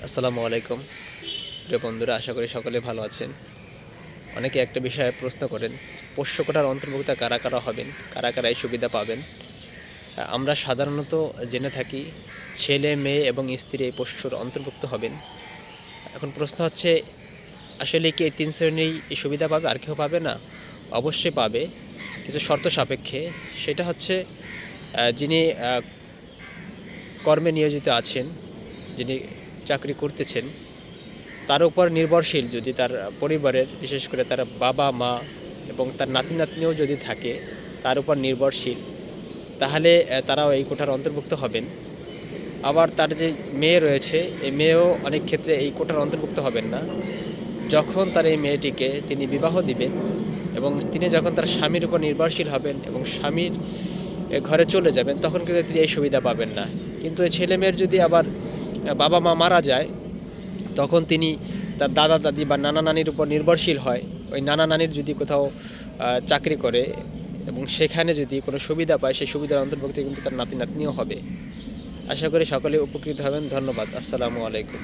আসসালামু আলাইকুম প্রিয় বন্ধুরা, আশা করি সকলে ভালো আছেন। অনেকে একটা বিষয়ে প্রশ্ন করেন, পোষ্য কোটার অন্তর্ভুক্ত কারা কারা হবেন, কারা কারা এই সুবিধা পাবেন। আমরা সাধারণত জেনে থাকি ছেলে মেয়ে এবং স্ত্রী এই পোষ্যর অন্তর্ভুক্ত হবেন। এখন প্রশ্ন হচ্ছে, আসলে কি এই তিন শ্রেণী এই সুবিধা পাবে, আর কেউ পাবে না? অবশ্যই পাবে, কিছু শর্ত সাপেক্ষে। সেটা হচ্ছে যিনি কর্মে নিয়োজিত আছেন, যিনি চাকরি করতেছেন, তার উপর নির্ভরশীল যদি তার পরিবারের, বিশেষ করে তার বাবা মা এবং তার নাতি নাতনিও যদি থাকে তার উপর নির্ভরশীল, তাহলে তারাও এই কোটার অন্তর্ভুক্ত হবেন। আবার তার যে মেয়ে রয়েছে, এই মেয়েও অনেক ক্ষেত্রে এই কোটার অন্তর্ভুক্ত হবেন না। যখন তার এই মেয়েটিকে তিনি বিবাহ দিবেন এবং তিনি যখন তার স্বামীর উপর নির্ভরশীল হবেন এবং স্বামীর ঘরে চলে যাবেন, তখন কিন্তু তিনি এই সুবিধা পাবেন না। কিন্তু এই ছেলে মেয়ের যদি আবার বাবা মা মারা যায়, তখন তিনি তার দাদা দাদি বা নানা নানির উপর নির্ভরশীল হয়। ওই নানা নানির যদি কোথাও চাকরি করে এবং সেখানে যদি কোনো সুবিধা পায়, সেই সুবিধার অন্তর্ভুক্ত কিন্তু তার নাতি নাতনিও হবে। আশা করি সকলে উপকৃত হবেন। ধন্যবাদ। আসসালামু আলাইকুম।